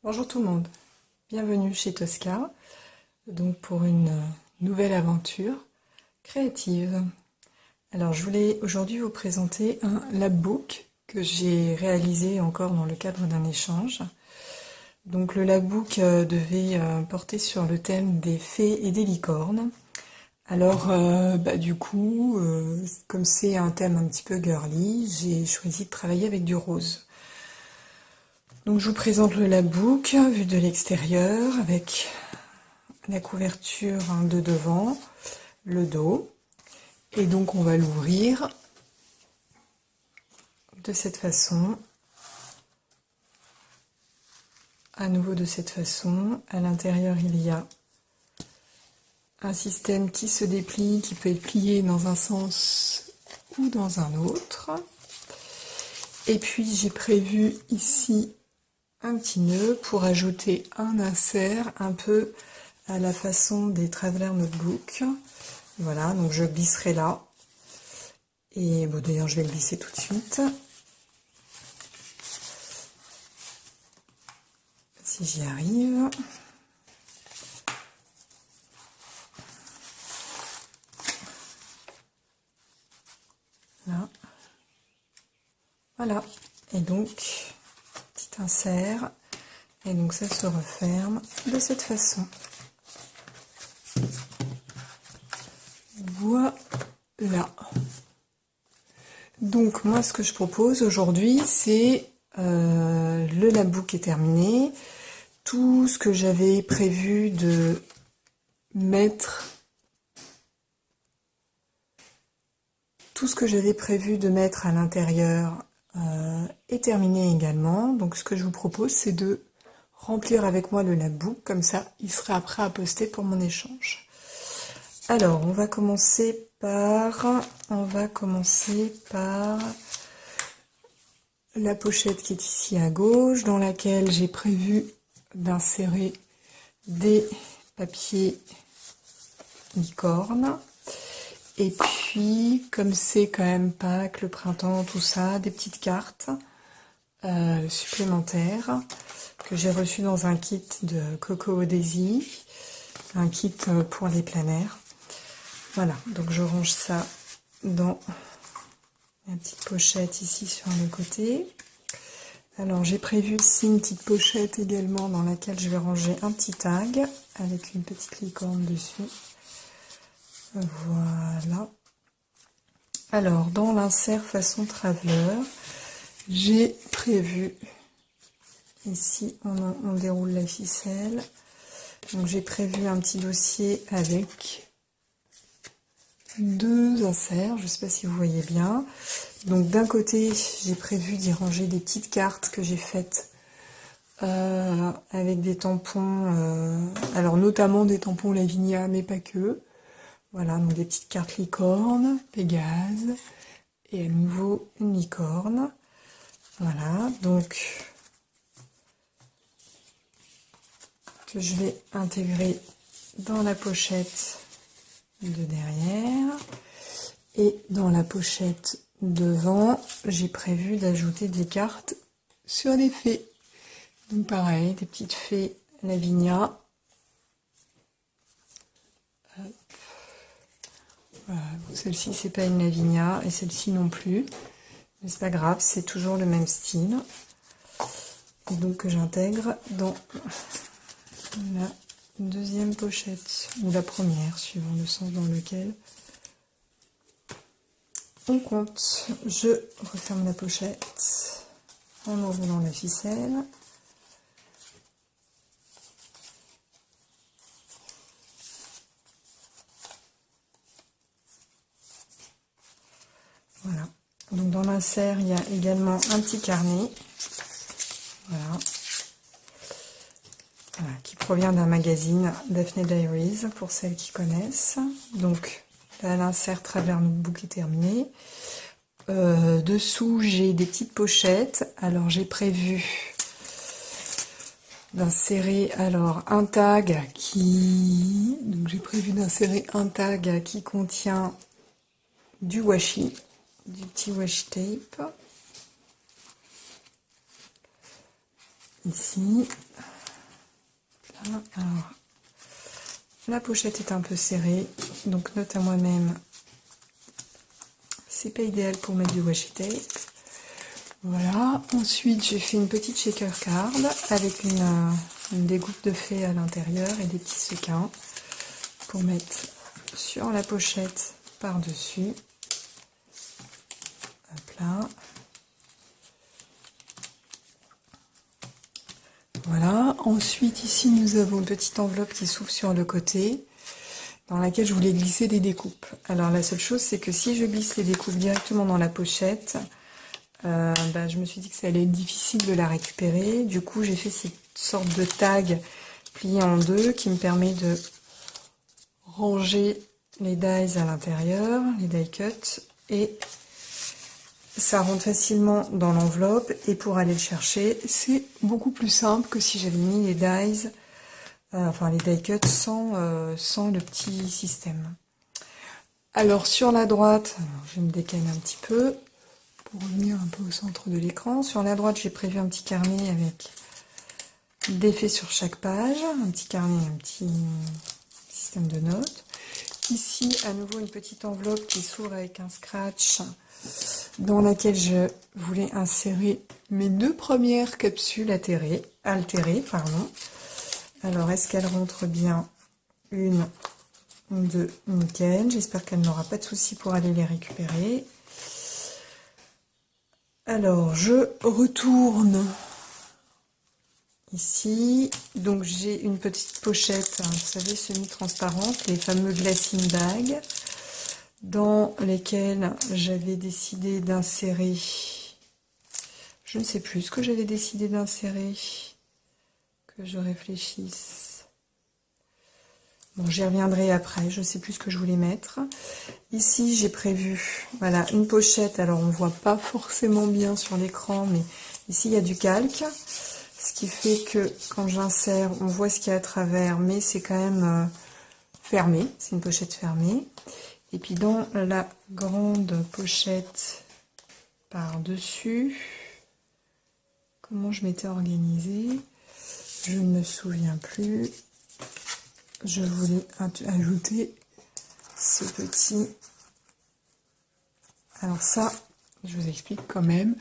Bonjour tout le monde, bienvenue chez Tosca, donc pour une nouvelle aventure créative. Alors je voulais aujourd'hui vous présenter un labbook que j'ai réalisé encore dans le cadre d'un échange. Donc le labbook devait porter sur le thème des fées et des licornes. Alors du coup, comme c'est un thème un petit peu girly, j'ai choisi de travailler avec du rose. Donc je vous présente le labbook vu de l'extérieur avec la couverture de devant, le dos, et donc on va l'ouvrir de cette façon, à nouveau de cette façon. À l'intérieur il y a un système qui se déplie, qui peut être plié dans un sens ou dans un autre. Et puis j'ai prévu ici un petit nœud pour ajouter un insert un peu à la façon des Traveler Notebook. Voilà, donc je glisserai là. Et bon, d'ailleurs, je vais le glisser tout de suite. Si j'y arrive. Là. Voilà. Et donc, petit insert. Et donc, ça se referme de cette façon. Voilà. Donc, moi, ce que je propose aujourd'hui, c'est le labbook est terminé. Tout ce que j'avais prévu de mettre, à l'intérieur est terminé également. Donc, ce que je vous propose, c'est de remplir avec moi le labbook. Comme ça, il sera prêt à poster pour mon échange. Alors, on va commencer par la pochette qui est ici à gauche, dans laquelle j'ai prévu d'insérer des papiers licorne. Et puis, comme c'est quand même Pâques, le printemps, tout ça, des petites cartes supplémentaires que j'ai reçues dans un kit de Coco Daisy, un kit pour les planaires. Voilà, donc je range ça dans la petite pochette ici sur le côté. Alors j'ai prévu ici une petite pochette également dans laquelle je vais ranger un petit tag avec une petite licorne dessus. Voilà. Alors dans l'insert façon Traveler, j'ai prévu, ici on déroule la ficelle, donc j'ai prévu un petit dossier avec deux inserts, je ne sais pas si vous voyez bien. Donc d'un côté, j'ai prévu d'y ranger des petites cartes que j'ai faites avec des tampons, alors notamment des tampons Lavinia, mais pas que. Voilà, donc des petites cartes licorne, Pégase, et à nouveau une licorne. Voilà, donc que je vais intégrer dans la pochette de derrière. Et dans la pochette devant, j'ai prévu d'ajouter des cartes sur les fées. Donc pareil, des petites fées Lavinia. Voilà, celle-ci c'est pas une Lavinia et celle-ci non plus. Mais c'est pas grave, c'est toujours le même style. Et donc que j'intègre dans la deuxième pochette, ou la première, suivant le sens dans lequel on compte. Je referme la pochette en enroulant la ficelle. Voilà. Donc dans l'insert, il y a également un petit carnet. Voilà. Voilà, qui provient d'un magazine Daphne Diaries, pour celles qui connaissent. Donc là, l'insert Traveler Notebook est terminé. Dessous, j'ai des petites pochettes. Alors j'ai prévu d'insérer un tag qui... Donc j'ai prévu d'insérer un tag qui contient du washi, du petit washi tape. Ici. Alors, la pochette est un peu serrée, donc note à moi-même, c'est pas idéal pour mettre du washi tape. Voilà, ensuite j'ai fait une petite shaker card avec une découpe de fée à l'intérieur et des petits sequins pour mettre sur la pochette par-dessus. Hop là. Voilà, ensuite ici nous avons une petite enveloppe qui s'ouvre sur le côté dans laquelle je voulais glisser des découpes. Alors la seule chose c'est que si je glisse les découpes directement dans la pochette, je me suis dit que ça allait être difficile de la récupérer. Du coup j'ai fait cette sorte de tag plié en deux qui me permet de ranger les dies à l'intérieur, les die cuts, et ça rentre facilement dans l'enveloppe, et pour aller le chercher, c'est beaucoup plus simple que si j'avais mis les dies, les die cuts sans le petit système. Alors sur la droite, je vais me décaler un petit peu pour revenir un peu au centre de l'écran. Sur la droite, j'ai prévu un petit carnet avec des faits sur chaque page, un petit carnet, un petit système de notes. Ici, à nouveau, une petite enveloppe qui s'ouvre avec un scratch dans laquelle je voulais insérer mes deux premières capsules altérées. Alors, est-ce qu'elle rentre bien? Une, deux, nickel. J'espère qu'elle n'aura pas de souci pour aller les récupérer. Alors, je retourne ici. Donc, j'ai une petite pochette, vous savez, semi-transparente, les fameux glassing bags, dans lesquels j'avais décidé d'insérer, je ne sais plus ce que j'avais décidé d'insérer, que je réfléchisse. Bon, j'y reviendrai après, je ne sais plus ce que je voulais mettre. Ici, j'ai prévu, voilà, une pochette. Alors, on ne voit pas forcément bien sur l'écran, mais ici, il y a du calque. Ce qui fait que quand j'insère, on voit ce qu'il y a à travers, mais c'est quand même fermé. C'est une pochette fermée. Et puis dans la grande pochette par-dessus, comment je m'étais organisée, je ne me souviens plus. Je voulais ajouter ce petit... Alors ça, je vous explique quand même.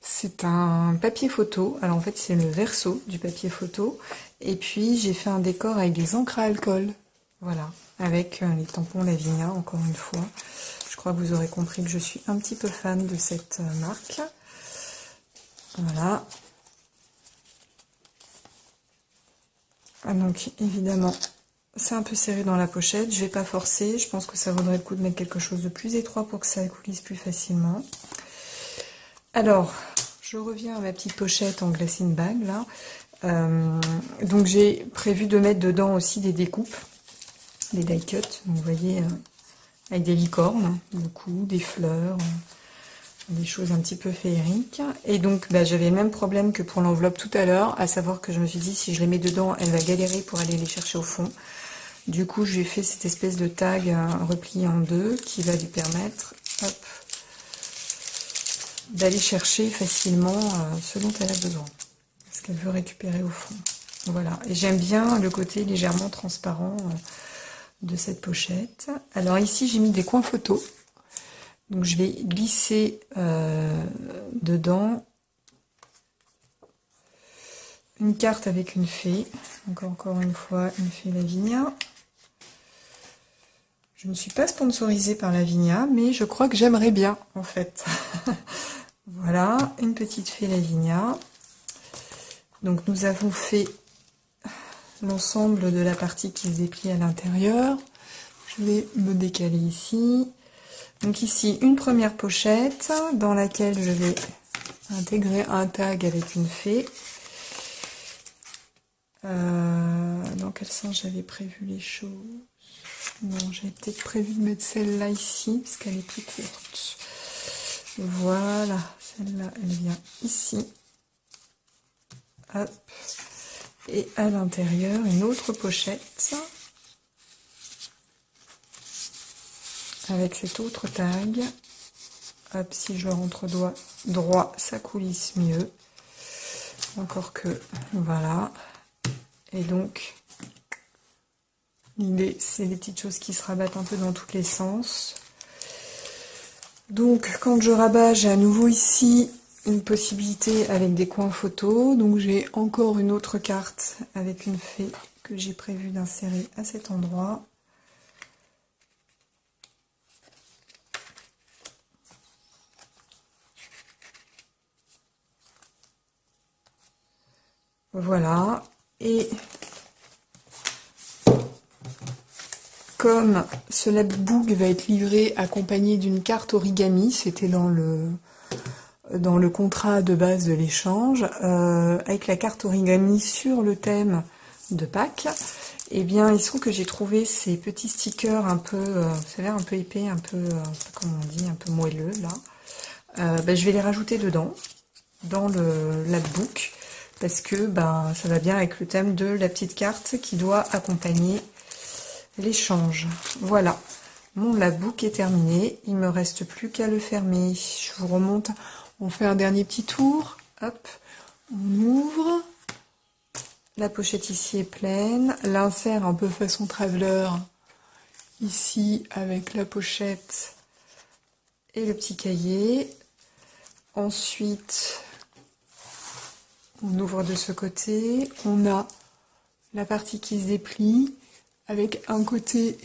C'est un papier photo. Alors en fait, c'est le verso du papier photo. Et puis, j'ai fait un décor avec des encres à alcool. Voilà, avec les tampons Lavinia, encore une fois. Je crois que vous aurez compris que je suis un petit peu fan de cette marque. Voilà. Donc, évidemment, c'est un peu serré dans la pochette. Je ne vais pas forcer. Je pense que ça vaudrait le coup de mettre quelque chose de plus étroit pour que ça coulisse plus facilement. Alors, je reviens à ma petite pochette en glassine bag, là. Donc, j'ai prévu de mettre dedans aussi des découpes, des die cuts, vous voyez, avec des licornes, beaucoup, des fleurs, des choses un petit peu féeriques. Et donc, j'avais le même problème que pour l'enveloppe tout à l'heure, à savoir que je me suis dit, si je les mets dedans, elle va galérer pour aller les chercher au fond. Du coup, j'ai fait cette espèce de tag replié en deux qui va lui permettre, hop, d'aller chercher facilement ce dont elle a besoin, ce qu'elle veut récupérer au fond. Voilà, et j'aime bien le côté légèrement transparent de cette pochette. Alors ici, j'ai mis des coins photos. Donc je vais glisser dedans une carte avec une fée. Donc encore une fois, une fée Lavinia. Je ne suis pas sponsorisée par Lavinia, mais je crois que j'aimerais bien, en fait. Voilà, une petite fée Lavinia. Donc nous avons fait l'ensemble de la partie qui se déplie à l'intérieur. Je vais me décaler ici. Donc ici, une première pochette dans laquelle je vais intégrer un tag avec une fée. Dans quel sens j'avais prévu les choses? Non, j'avais peut-être prévu de mettre celle-là ici, parce qu'elle est plus courte. Voilà, celle-là, elle vient ici. Hop. Et à l'intérieur, une autre pochette. Avec cet autre tag. Hop, si je le rentre droit, ça coulisse mieux. Encore que, voilà. Et donc, L'idée, c'est les petites choses qui se rabattent un peu dans tous les sens. Donc, quand je rabats, j'ai à nouveau ici une possibilité avec des coins photos. Donc, j'ai encore une autre carte avec une fée que j'ai prévu d'insérer à cet endroit. Voilà. Et comme ce labbook va être livré accompagné d'une carte origami, c'était dans le contrat de base de l'échange, avec la carte origami sur le thème de Pâques, eh bien il se trouve que j'ai trouvé ces petits stickers un peu, ça a l'air un peu épais, un peu, comment on dit, un peu moelleux là. Je vais les rajouter dedans, dans le labbook, parce que ça va bien avec le thème de la petite carte qui doit accompagner l'échange. Voilà, mon labbook est terminé, il me reste plus qu'à le fermer. Je vous remonte, on fait un dernier petit tour, hop, on ouvre, la pochette ici est pleine, l'insert un peu façon traveler, ici avec la pochette et le petit cahier. Ensuite, on ouvre de ce côté, on a la partie qui se déplie, avec un côté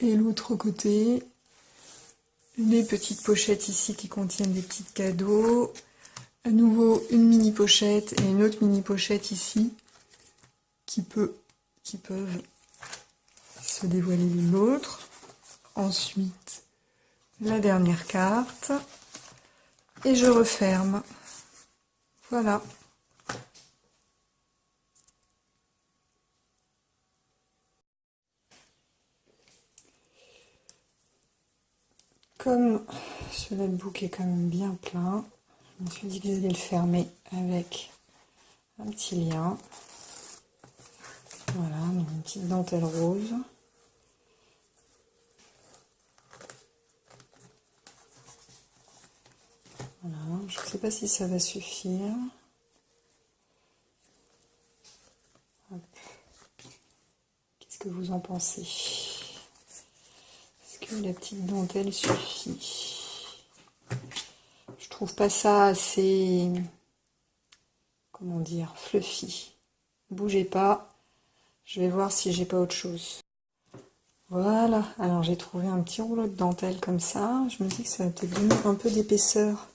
et l'autre côté, les petites pochettes ici qui contiennent des petits cadeaux, à nouveau une mini pochette et une autre mini pochette ici qui peuvent se dévoiler l'une l'autre. Ensuite, la dernière carte et je referme. Voilà. Comme ce labbook est quand même bien plein, je me suis dit que j'allais le fermer avec un petit lien. Voilà, une petite dentelle rose. Voilà, je ne sais pas si ça va suffire. Qu'est-ce que vous en pensez ? Est-ce que la petite dentelle suffit ? Je trouve pas ça assez, comment dire, fluffy. Bougez pas, je vais voir si j'ai pas autre chose. Voilà, alors j'ai trouvé un petit rouleau de dentelle comme ça. Je me dis que ça va peut-être donner un peu d'épaisseur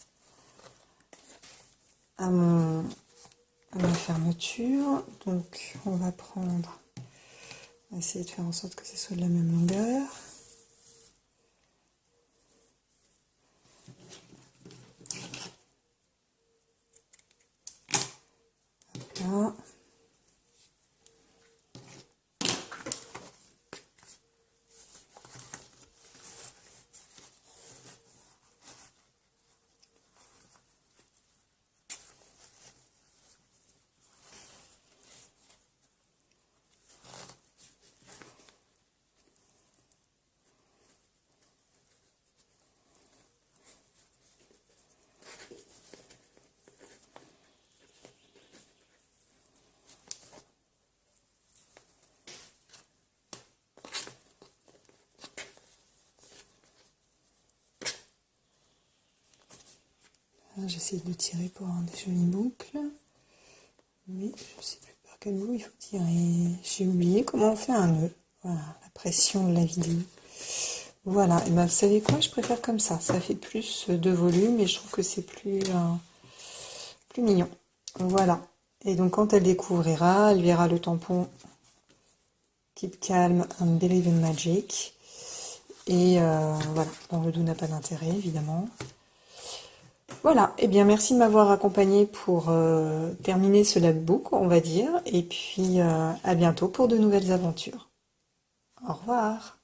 à ma fermeture. Donc on va prendre, on va essayer de faire en sorte que ce soit de la même longueur. Là. J'essaie de tirer pour avoir des jolies boucles. Mais je ne sais plus par quel bout il faut tirer. J'ai oublié comment on fait un nœud. Voilà, la pression de la vidéo. Voilà, et ben vous savez quoi, je préfère comme ça. Ça fait plus de volume et je trouve que c'est plus mignon. Voilà. Et donc quand elle découvrira, elle verra le tampon Keep Calm and Believe in Magic. Et voilà, dans le dos n'a pas d'intérêt, évidemment. Voilà, et bien merci de m'avoir accompagné pour terminer ce labbook, on va dire. Et puis à bientôt pour de nouvelles aventures. Au revoir.